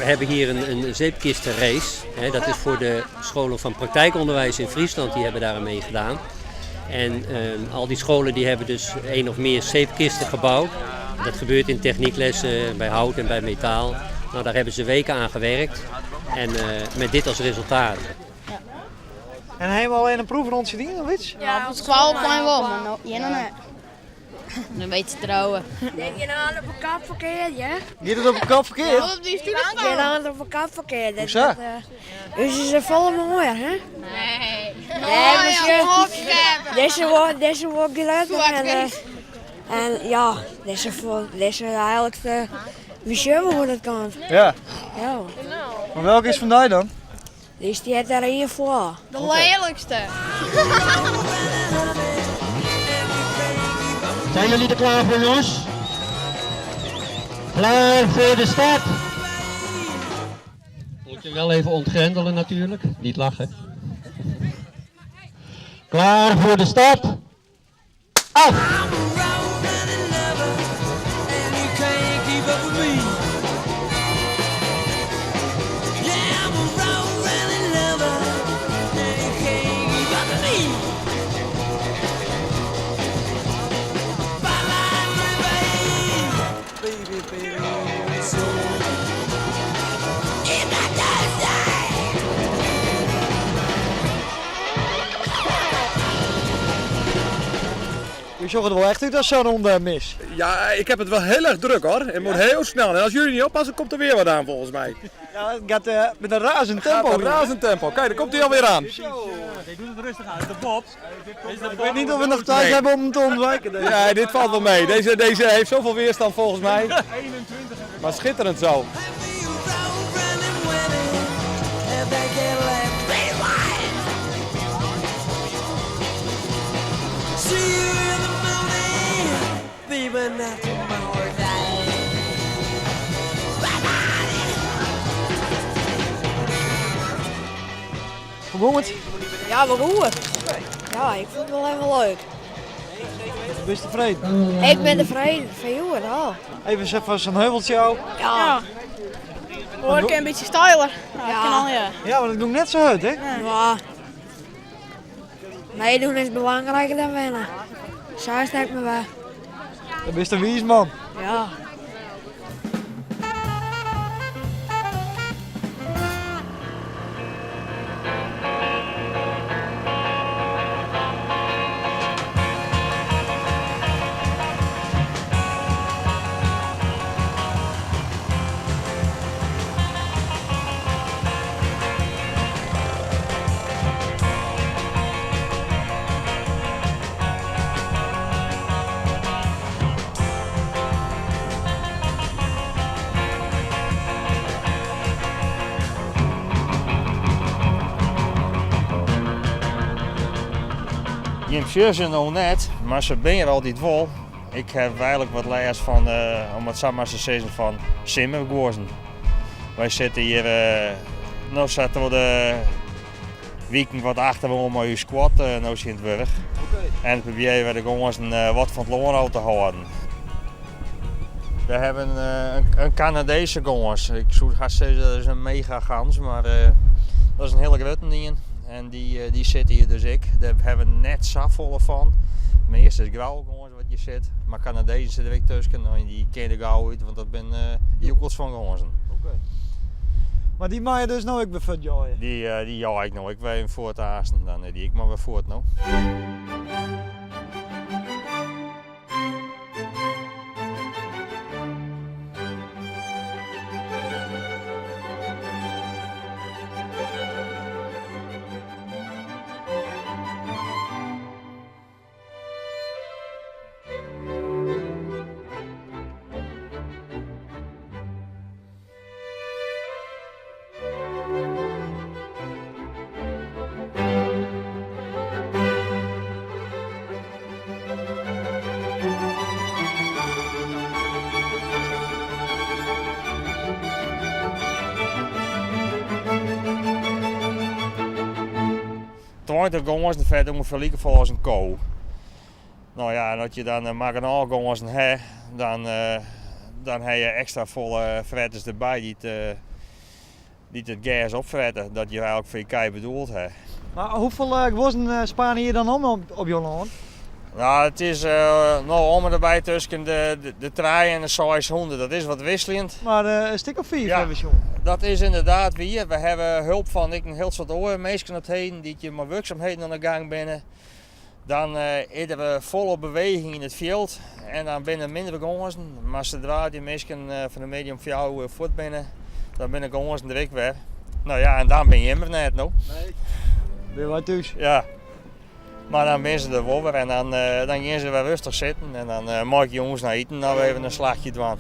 hebben hier een zeepkistenrace. Dat is voor de scholen van praktijkonderwijs in Friesland, die hebben daar aan meegedaan. En al die scholen die hebben dus 1 of meer zeepkisten gebouwd. Dat gebeurt in technieklessen, bij hout en bij metaal. Nou, daar hebben ze weken aan gewerkt en met dit als resultaat. En hebben we al een proefrondje gedaan of iets? Ja, op het 12 klein wel, maar nog net. Een beetje trouwen. Denk je nou aan op een kap verkeerd, ja? Gaat het op een kap verkeerd? Ja, die is Denk je nou aan op een kap verkeerd? Hoezo? Dus is er volle mooier, hè? Nee. Deze wordt geluid en ja, deze eigenlijk wieso hoe dat kan. Ja. Ja, Maar welke is vandaag dan? dus die heeft daar hier voor. De lelijkste. Zijn jullie er klaar voor, jongens? Klaar voor de start? Moet je wel even ontgrendelen natuurlijk, niet lachen. Klaar voor de start? Af! Je zag er wel echt uit als zo'n ronde mis. Ja, ik heb het wel heel erg druk hoor. Het moet heel snel. En als jullie niet oppassen, komt er weer wat aan volgens mij. Ja, het gaat met een razend tempo. Een razend tempo. Kijk, daar komt hij alweer aan. Ik doe het rustig aan. De Bob. Ik weet niet of we nog tijd hebben om hem te ontwijken. Deze. Ja, dit valt wel mee. Deze heeft zoveel weerstand volgens mij. 21. Maar schitterend zo. Hoe ging het? Ja, maar hoe? Ja, ik vond het wel even leuk. Ben je tevreden? Ik ben tevreden van jou en al. Even zo'n heuveltje ook. Ja, Hoor ik een beetje styler. Ja. Ja, maar dat doe ik net zo uit, hè? ja. Meedoen is belangrijker dan winnen. Zo sterk me weg. Dan ben je een wies man. Ja. Je hebt ze nog net, maar ze ben er altijd wel. Ik heb eigenlijk wat leers van, om het zo maar te zeggen, van simmergozen. Wij zitten hier, nu zetten we de weekend wat achter om je squat, nu in het burg. En proberen we de gozen wat van het loon te houden. We hebben een Canadese gons. Ik zou gaan zeggen dat is een mega gans, maar dat is een hele grote ding. En die zitten hier dus ik. Daar hebben we net zoveel van. Meestal is het grauw gewoon wat je zit. Maar Canadezen zitten er ook tussen. En die ken ik gauw uit, want dat ben joekels van gonzen. Maar die mag je dus nou ook weer van jaaien? Die ja ik nog. Ik weet hem voor het haasten. Dan die ik maar weer voort nou. De gongens de vet ongeveer lijken vol als een kool. Nou ja, en als je dan marginaal gongens hebt, dan heb je extra volle fretters erbij die die het gas opvetten, dat je eigenlijk voor je kei bedoeld hebt. Maar hoeveel gewassen spanen hier dan om op je land? Nou, het is om en erbij tussen de 3 en de 600, dat is wat wisselend. Maar een stuk of 4 Ja. hebben we jongen. Dat is inderdaad weer. We hebben hulp van een heel soort andere mensen op het heen die je maar werkzaamheden aan de gang binnen. Dan hebben we volle beweging in het veld en dan binnen minder gonzen. Maar zodra die mensen van de medium voor jou voort binnen, dan ben ik gonzen direct weg. Nou ja, en dan ben je immer net nog. Nee. Ben je wel thuis? Ja. Maar dan ben ze er wel weer en dan gaan ze weer rustig zitten en dan maak je jongens naar eten en dan even een slagje doen.